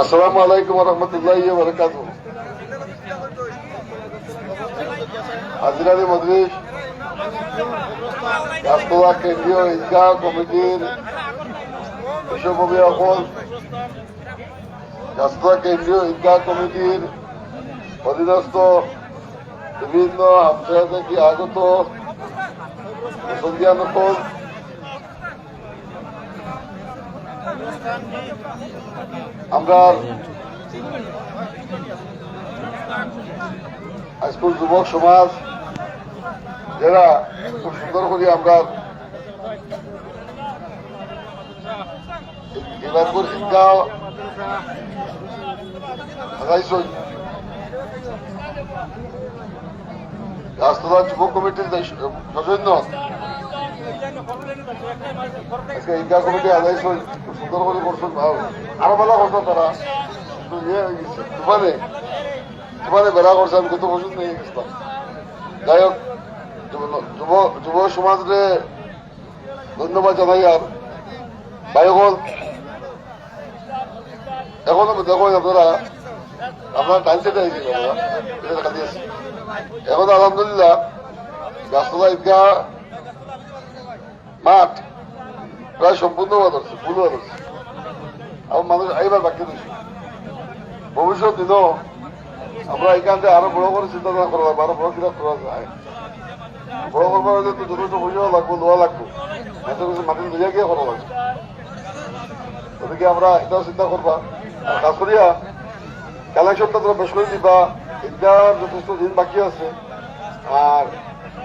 আসসালামু আলাইকুম ওয়া রাহমাতুল্লাহি ওয়া বারাকাতুহু। হাজিরানি মজলিস, গাছতলা কেন্দ্রীয় ঈদগাহ কমিটির বিশ্বকবিসকল, গাছতলা কেন্দ্রীয় ঈদগাহ কমিটির অধীনস্থ বিভিন্ন হামসায়া থেকে আগত মুসলমানসকল, আমরা হাইস্কুল যুবক সমাজ যারা খুব সুন্দর করে আমরা এবার ঈদগাহ গাছতলা যুব কমিটির সৌজন্য আজকে ঈদগাহ কমিটি আদায় খুব সুন্দর করে করছেন, আরো ভালো করছেন তারা। তুফানে বেড়া করছে, আমি কত পছন্দ নিয়ে গেছিলাম। যাই হোক, যুব সমাজে ধন্যবাদ জানাই। আর ভাইসকল, এখনো দেখো আপনারা আপনার টাইম সেটে হয়েছিল, খালি আছে এখন আলহামদুলিল্লাহ। গাছতলা ঈদগাহ মাঠ প্রায় সম্পূর্ণ ধরছে, ফুল ধরছে। আমার মানুষ এইবার বাকি দিচ্ছি। ভবিষ্যৎ দিনও আমরা এখান থেকে আরো বড় করে চিন্তাধারা করা লাগবে, আরো বড় কিনা করা যায়। বড় করবার হলে তো যথেষ্ট পয়সাও লাগবো, লোয়া লাগবো, মাটি লইয়া গিয়ে করা লাগবে। ওদিকে আমরা এটাও চিন্তা করবা। আর কাজ করিয়া কালেকশনটা তোরা বেশ করে দিবা। ঈদগাহ যথেষ্ট দিন বাকি আছে। আর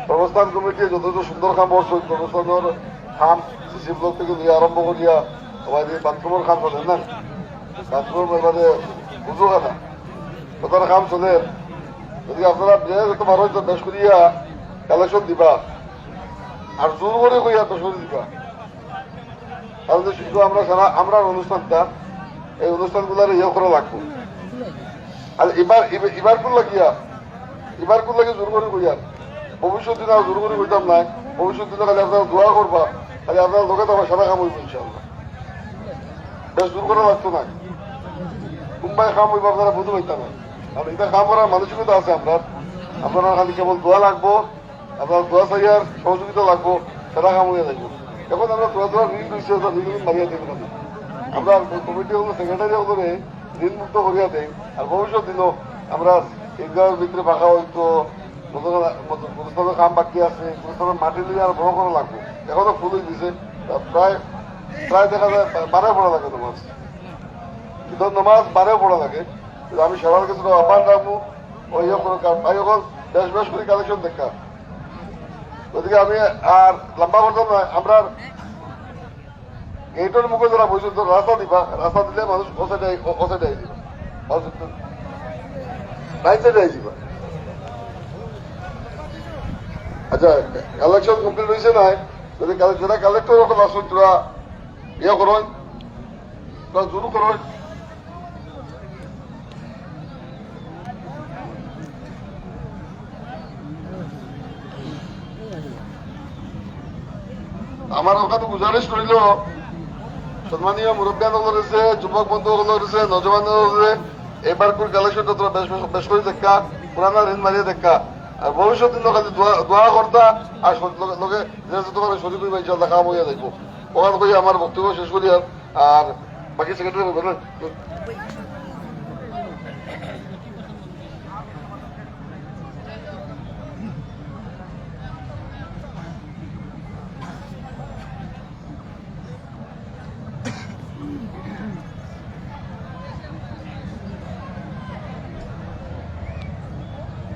প্রবস্থান কমিটি যথেষ্ট সুন্দর কাম করছে। প্রবস্থানের খাম সিসি ব্লক থেকে নিয়ে আরম্ভ করিয়া আমাদের বাথরুমের খাম চলে না, বাথরুম এবারে বুঝো না, কোথার কাম চলে। যদি আপনারা যত ভালো হয়তো বেশ করিয়া কালেকশন দিবা, আর জোর করে কইয়া বেশ করে দিবা। তাহলে শুধু আমরা সারা আমরা অনুষ্ঠানটা, এই অনুষ্ঠানগুলার ইয়ে করা লাগবো। আর এবার কোন লাগিয়া জোর করে কইয়া ভবিষ্যৎ দিনে জোর করে কইতাম নাই। ভবিষ্যৎ দিনে খালি আপনারা দোয়া করবা, খালি আপনার লোকে তো আমার সারা কাম হইব ইনশাআল্লাহ। বেশ জোর করা লাগতো না। কোনবাই কাম হইব আপনারা বুঝতে পাইতাম না। আর এটা কাম করার মানসিকতা আছে আপনারা খালি কেবল দোয়া লাগবো, আপনার দোয়া চাইয়ার সহযোগিতা লাগবো, সারা কাম হইয়া লাগবো। এখন আমরা দোয়া ঋণ দিচ্ছি, ঋণ মারিয়া দেব না। আমরা কমিটি হলো সেক্রেটারি হলে ঋণ মুক্ত করিয়া দেয়। আর ভবিষ্যৎ দিনও আমরা ঈদগাহের ভিতরে ফাঁকা হইতো, কাম বাকি আছে, মাটি লিয়ে আর বড় করা লাগবো। এখনো ফুল দিছে, প্রায় দেখা যায় 12 পড়া লাগে নামাজ। কিন্তু নামাজ 12 পড়া লাগে। আমি সবার ক্ষেত্রে আহ্বান রাখবো, ওই ভাই এখন বেশ করে কালেকশন দেখা। ওদিকে আমি আর লম্বা করতাম না। আমরা এইটার মুখে যারা বলছেন রাস্তা দিবা, রাস্তা দিলে মানুষ ওসাইডে দিবা, রাইট সাইডে দিবা। আচ্ছা, কালেকশন কমপ্লিট হয়েছে নাই? যদি যারা কালেক্টর এখন আসুন, তোরা ইয়ে করো, তোরা জুরু করো। আমার ওখানে গুজারিশ করিল, সম্মানীয় মুরব্বিয়ান রয়েছে, যুবক বন্ধু রয়েছে, নজওয়ান রয়েছে, এবার করে কালেকশনটা তোরা বেশ করে দেখা, পুরানা ঋণ মারিয়ে দেখা। আর ভবিষ্যৎ দিন খালি দোয়া করতা। আর লোকে তোমার শরীর হইবা ইনশাআল্লাহ কাম হইয়া দেখবো। ওখানে আমার বক্তব্য শেষ করি। আর বাকি সেক্রেটারি